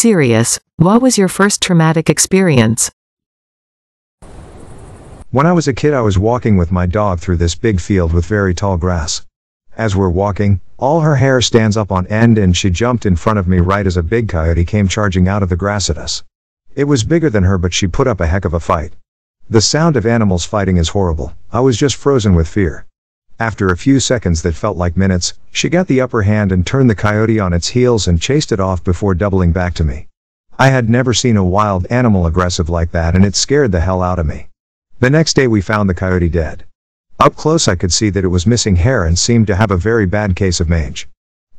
Serious, what was your first traumatic experience? When I was a kid, I was walking with my dog through this big field with very tall grass. As we're walking, all her hair stands up on end and she jumped in front of me right as a big coyote came charging out of the grass at us. It was bigger than her, but she put up a heck of a fight. The sound of animals fighting is horrible. I was just frozen with fear. After a few seconds that felt like minutes, she got the upper hand and turned the coyote on its heels and chased it off before doubling back to me. I had never seen a wild animal aggressive like that, and it scared the hell out of me. The next day we found the coyote dead. Up close I could see that it was missing hair and seemed to have a very bad case of mange.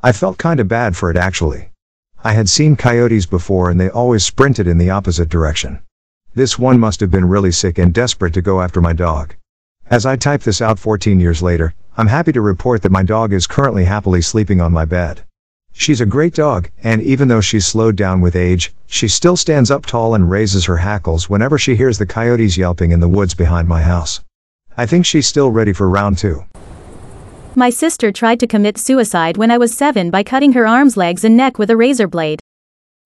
I felt kinda bad for it actually. I had seen coyotes before and they always sprinted in the opposite direction. This one must have been really sick and desperate to go after my dog. As I type this out 14 years later, I'm happy to report that my dog is currently happily sleeping on my bed. She's a great dog, and even though she's slowed down with age, she still stands up tall and raises her hackles whenever she hears the coyotes yelping in the woods behind my house. I think she's still ready for round 2. My sister tried to commit suicide when I was 7 by cutting her arms, legs and neck with a razor blade.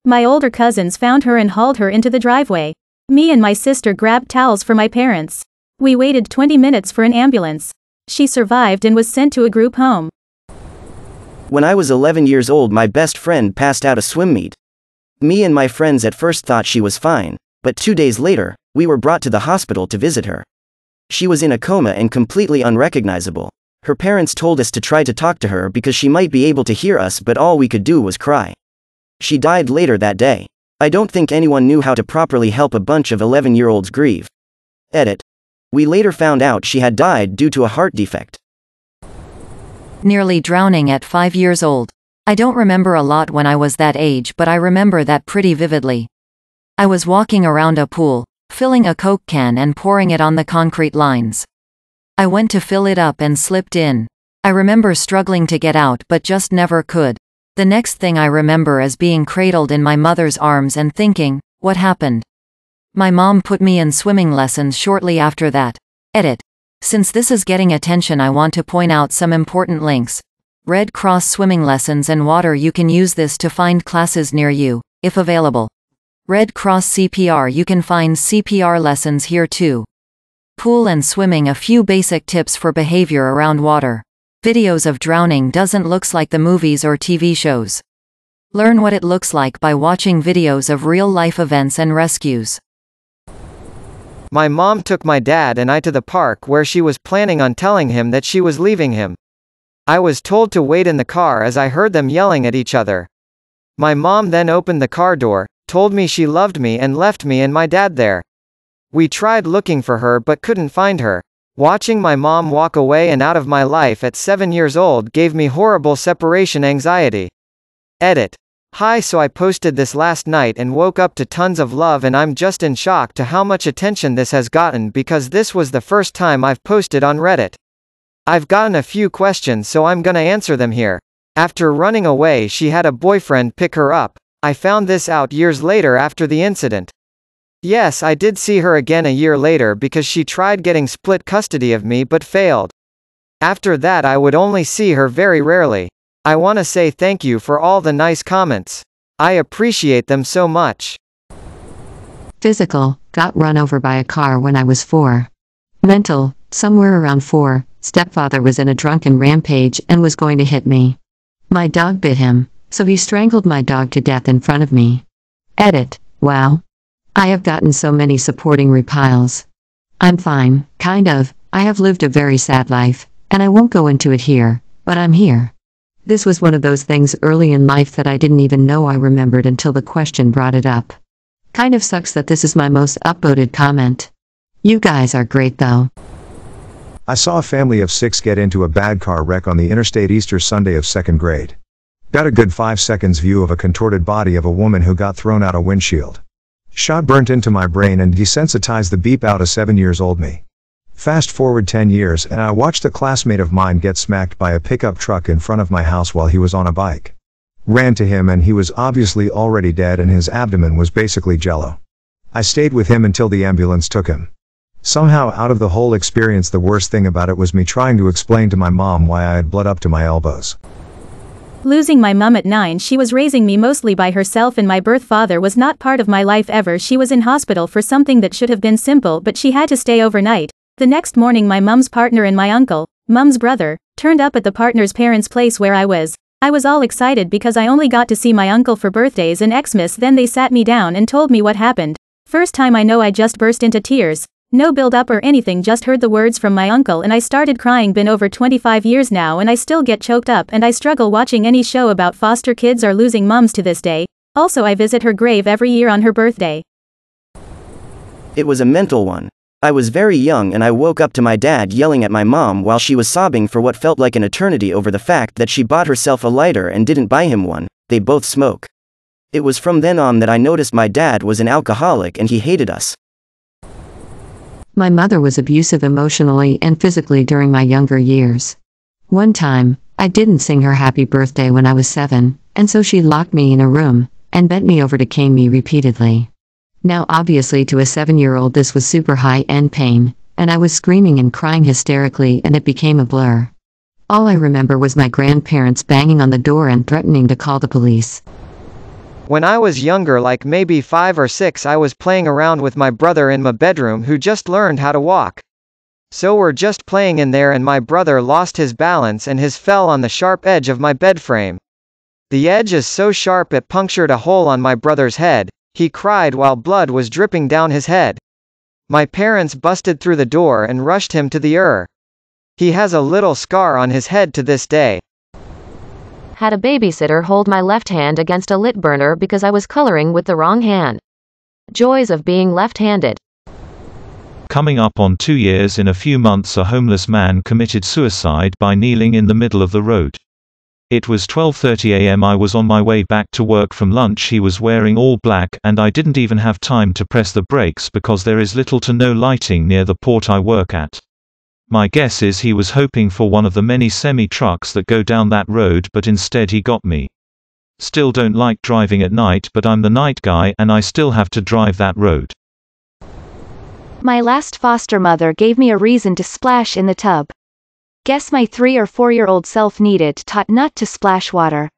My older cousins found her and hauled her into the driveway. Me and my sister grabbed towels for my parents. We waited 20 minutes for an ambulance. She survived and was sent to a group home. When I was 11 years old, my best friend passed out a swim meet. Me and my friends at first thought she was fine, but 2 days later, we were brought to the hospital to visit her. She was in a coma and completely unrecognizable. Her parents told us to try to talk to her because she might be able to hear us, but all we could do was cry. She died later that day. I don't think anyone knew how to properly help a bunch of 11-year-olds grieve. Edit. We later found out she had died due to a heart defect. Nearly drowning at 5 years old. I don't remember a lot when I was that age, but I remember that pretty vividly. I was walking around a pool, filling a Coke can and pouring it on the concrete lines. I went to fill it up and slipped in. I remember struggling to get out but just never could. The next thing I remember is being cradled in my mother's arms and thinking, what happened? My mom put me in swimming lessons shortly after that. Edit. Since this is getting attention, I want to point out some important links. Red Cross swimming lessons and water. You can use this to find classes near you, if available. Red Cross CPR. You can find CPR lessons here too. Pool and swimming. A few basic tips for behavior around water. Videos of drowning doesn't look like the movies or TV shows. Learn what it looks like by watching videos of real-life events and rescues. My mom took my dad and I to the park where she was planning on telling him that she was leaving him. I was told to wait in the car as I heard them yelling at each other. My mom then opened the car door, told me she loved me and left me and my dad there. We tried looking for her but couldn't find her. Watching my mom walk away and out of my life at 7 years old gave me horrible separation anxiety. Edit. Hi, so I posted this last night and woke up to tons of love, and I'm just in shock to how much attention this has gotten because this was the first time I've posted on Reddit. I've gotten a few questions, so I'm gonna answer them here. After running away, she had a boyfriend pick her up. I found this out years later after the incident. Yes, I did see her again a year later because she tried getting split custody of me but failed. After that I would only see her very rarely. I want to say thank you for all the nice comments. I appreciate them so much. Physical, got run over by a car when I was 4. Mental, somewhere around 4, stepfather was in a drunken rampage and was going to hit me. My dog bit him, so he strangled my dog to death in front of me. Edit. Wow. I have gotten so many supporting replies. I'm fine, kind of. I have lived a very sad life, and I won't go into it here, but I'm here. This was one of those things early in life that I didn't even know I remembered until the question brought it up. Kind of sucks that this is my most upvoted comment. You guys are great though. I saw a family of 6 get into a bad car wreck on the interstate Easter Sunday of 2nd grade. Got a good 5 seconds view of a contorted body of a woman who got thrown out a windshield. Shot burnt into my brain and desensitized the beep out of 7 years old me. Fast forward 10 years and I watched a classmate of mine get smacked by a pickup truck in front of my house while he was on a bike. Ran to him and he was obviously already dead and his abdomen was basically jello. I stayed with him until the ambulance took him. Somehow out of the whole experience, the worst thing about it was me trying to explain to my mom why I had blood up to my elbows. Losing my mum at 9, she was raising me mostly by herself, and my birth father was not part of my life ever. She was in hospital for something that should have been simple, but she had to stay overnight. The next morning my mum's partner and my uncle, mum's brother, turned up at the partner's parents' place where I was. I was all excited because I only got to see my uncle for birthdays and Xmas. Then they sat me down and told me what happened. First time I know, I just burst into tears. No build up or anything, just heard the words from my uncle and I started crying. Been over 25 years now and I still get choked up, and I struggle watching any show about foster kids or losing mums to this day. Also, I visit her grave every year on her birthday. It was a mental one. I was very young and I woke up to my dad yelling at my mom while she was sobbing for what felt like an eternity over the fact that she bought herself a lighter and didn't buy him one. They both smoke. It was from then on that I noticed my dad was an alcoholic and he hated us. My mother was abusive emotionally and physically during my younger years. One time, I didn't sing her happy birthday when I was 7, and so she locked me in a room and bent me over to cane me repeatedly. Now obviously to a 7-year-old this was super high-end pain, and I was screaming and crying hysterically and it became a blur. All I remember was my grandparents banging on the door and threatening to call the police. When I was younger, like maybe 5 or 6, I was playing around with my brother in my bedroom who just learned how to walk. So we're just playing in there and my brother lost his balance and his fell on the sharp edge of my bed frame. The edge is so sharp it punctured a hole on my brother's head. He cried while blood was dripping down his head. My parents busted through the door and rushed him to the ER. He has a little scar on his head to this day. Had a babysitter hold my left hand against a lit burner because I was coloring with the wrong hand. Joys of being left-handed. Coming up on 2 years in a few months, a homeless man committed suicide by kneeling in the middle of the road. It was 12:30 a.m. I was on my way back to work from lunch. He was wearing all black, and I didn't even have time to press the brakes because there is little to no lighting near the port I work at. My guess is he was hoping for one of the many semi-trucks that go down that road, but instead he got me. Still don't like driving at night, but I'm the night guy and I still have to drive that road. My last foster mother gave me a reason to splash in the tub. Guess my 3 or 4-year-old self needed taught not to splash water.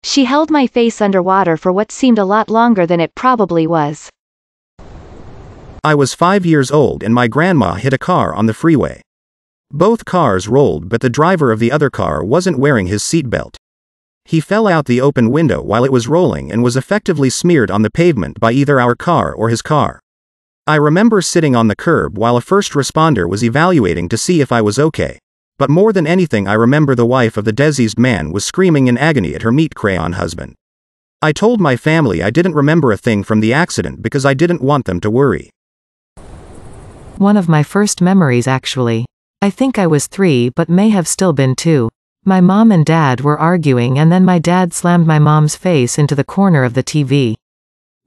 She held my face underwater for what seemed a lot longer than it probably was. I was 5 years old and my grandma hit a car on the freeway. Both cars rolled, but the driver of the other car wasn't wearing his seatbelt. He fell out the open window while it was rolling and was effectively smeared on the pavement by either our car or his car. I remember sitting on the curb while a first responder was evaluating to see if I was okay. But more than anything, I remember the wife of the deceased man was screaming in agony at her meat crayon husband. I told my family I didn't remember a thing from the accident because I didn't want them to worry. One of my first memories, actually. I think I was 3, but may have still been 2. My mom and dad were arguing and then my dad slammed my mom's face into the corner of the TV.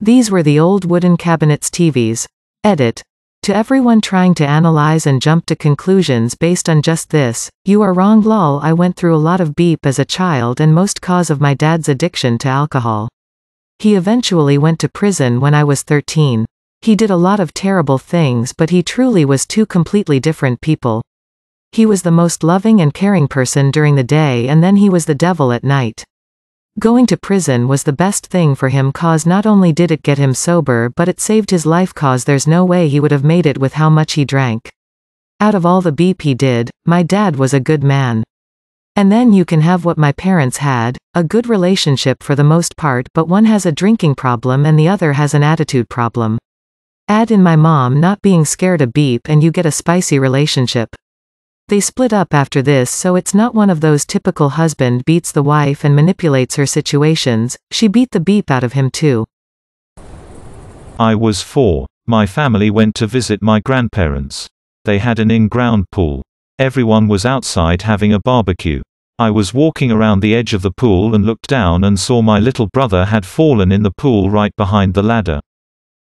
These were the old wooden cabinets TVs. Edit. To everyone trying to analyze and jump to conclusions based on just this, you are wrong. Lol. I went through a lot of beep as a child, and most cause of my dad's addiction to alcohol. He eventually went to prison when I was 13. He did a lot of terrible things, but he truly was 2 completely different people. He was the most loving and caring person during the day, and then he was the devil at night. Going to prison was the best thing for him, cause not only did it get him sober, but it saved his life, cause there's no way he would have made it with how much he drank. Out of all the beep he did, my dad was a good man. And then you can have what my parents had, a good relationship for the most part, but one has a drinking problem and the other has an attitude problem. Add in my mom not being scared of beep and you get a spicy relationship. They split up after this, so it's not one of those typical husband beats the wife and manipulates her situations. She beat the beep out of him too. I was 4. My family went to visit my grandparents. They had an in-ground pool. Everyone was outside having a barbecue. I was walking around the edge of the pool and looked down and saw my little brother had fallen in the pool right behind the ladder.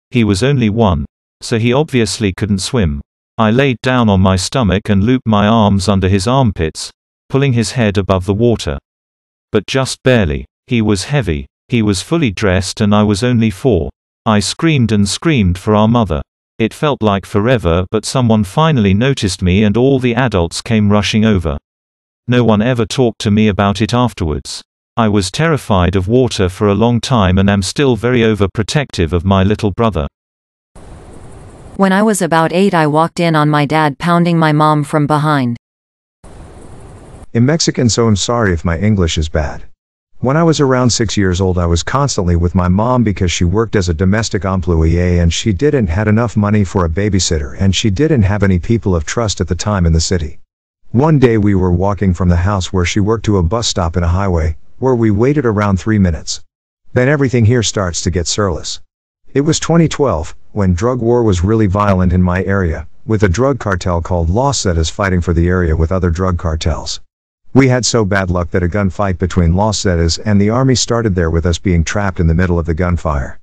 He was only 1, so he obviously couldn't swim. I laid down on my stomach and looped my arms under his armpits, pulling his head above the water. But just barely. He was heavy. He was fully dressed and I was only 4. I screamed and screamed for our mother. It felt like forever, but someone finally noticed me and all the adults came rushing over. No one ever talked to me about it afterwards. I was terrified of water for a long time and am still very overprotective of my little brother. When I was about 8, I walked in on my dad pounding my mom from behind. In Mexican, so I'm sorry if my English is bad. When I was around 6 years old, I was constantly with my mom because she worked as a domestic employee and she didn't had enough money for a babysitter and she didn't have any people of trust at the time in the city. One day we were walking from the house where she worked to a bus stop in a highway, where we waited around 3 minutes. Then everything here starts to get surreal. It was 2012, when drug war was really violent in my area, with a drug cartel called Los Zetas fighting for the area with other drug cartels. We had so bad luck that a gunfight between Los Zetas and the army started there with us being trapped in the middle of the gunfire.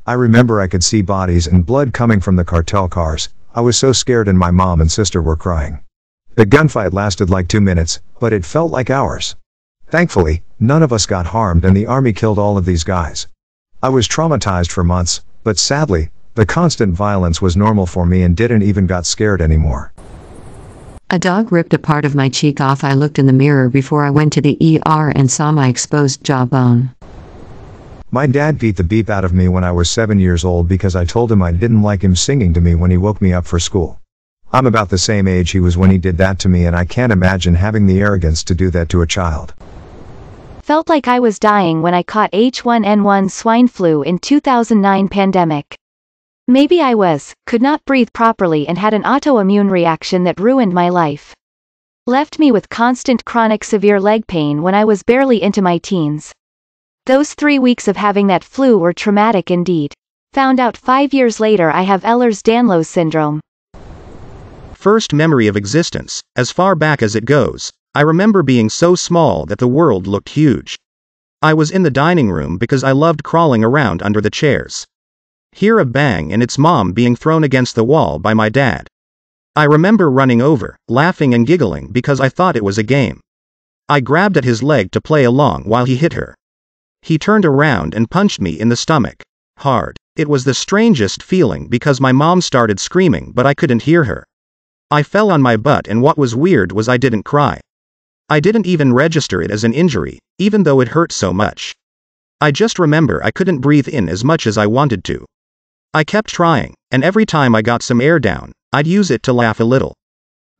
I remember I could see bodies and blood coming from the cartel cars. I was so scared and my mom and sister were crying. The gunfight lasted like 2 minutes, but it felt like hours. Thankfully, none of us got harmed and the army killed all of these guys. I was traumatized for months, but sadly, the constant violence was normal for me and didn't even got scared anymore. A dog ripped a part of my cheek off. I looked in the mirror before I went to the ER and saw my exposed jawbone. My dad beat the beep out of me when I was 7 years old because I told him I didn't like him singing to me when he woke me up for school. I'm about the same age he was when he did that to me and I can't imagine having the arrogance to do that to a child. Felt like I was dying when I caught H1N1 swine flu in 2009 pandemic. Maybe I could not breathe properly and had an autoimmune reaction that ruined my life. Left me with constant chronic severe leg pain when I was barely into my teens. Those 3 weeks of having that flu were traumatic indeed. Found out 5 years later I have Ehlers-Danlos syndrome. First memory of existence, as far back as it goes, I remember being so small that the world looked huge. I was in the dining room because I loved crawling around under the chairs. Hear a bang and it's mom being thrown against the wall by my dad. I remember running over, laughing and giggling because I thought it was a game. I grabbed at his leg to play along while he hit her. He turned around and punched me in the stomach. Hard. It was the strangest feeling because my mom started screaming but I couldn't hear her. I fell on my butt and what was weird was I didn't cry. I didn't even register it as an injury, even though it hurt so much. I just remember I couldn't breathe in as much as I wanted to. I kept trying, and every time I got some air down, I'd use it to laugh a little.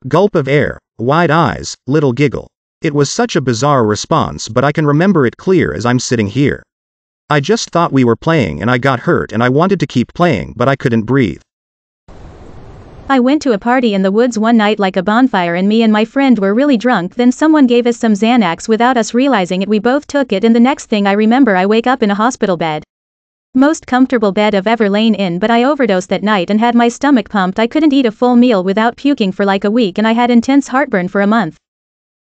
Gulp of air, wide eyes, little giggle. It was such a bizarre response but I can remember it clear as I'm sitting here. I just thought we were playing and I got hurt and I wanted to keep playing but I couldn't breathe. I went to a party in the woods one night like a bonfire and me and my friend were really drunk, then someone gave us some Xanax without us realizing it. We both took it and the next thing I remember I wake up in a hospital bed. Most comfortable bed I've ever lain in, but I overdosed that night and had my stomach pumped. I couldn't eat a full meal without puking for like a week and I had intense heartburn for a month.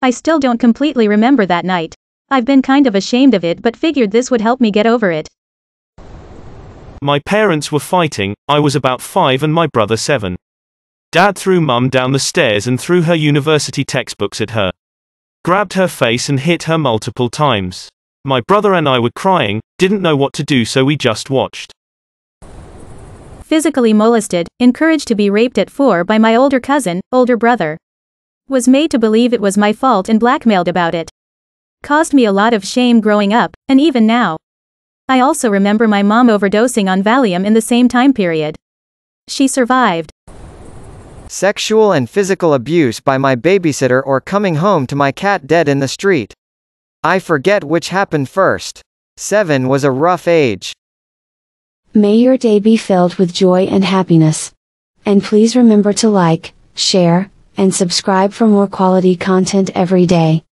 I still don't completely remember that night. I've been kind of ashamed of it but figured this would help me get over it. My parents were fighting. I was about 5 and my brother 7. Dad threw mum down the stairs and threw her university textbooks at her. Grabbed her face and hit her multiple times. My brother and I were crying, didn't know what to do so we just watched. Physically molested, encouraged to be raped at 4 by my older cousin, older brother. Was made to believe it was my fault and blackmailed about it. Caused me a lot of shame growing up, and even now. I also remember my mom overdosing on Valium in the same time period. She survived. Sexual and physical abuse by my babysitter or coming home to my cat dead in the street. I forget which happened first. 7 was a rough age. May your day be filled with joy and happiness. And please remember to like, share, and subscribe for more quality content every day.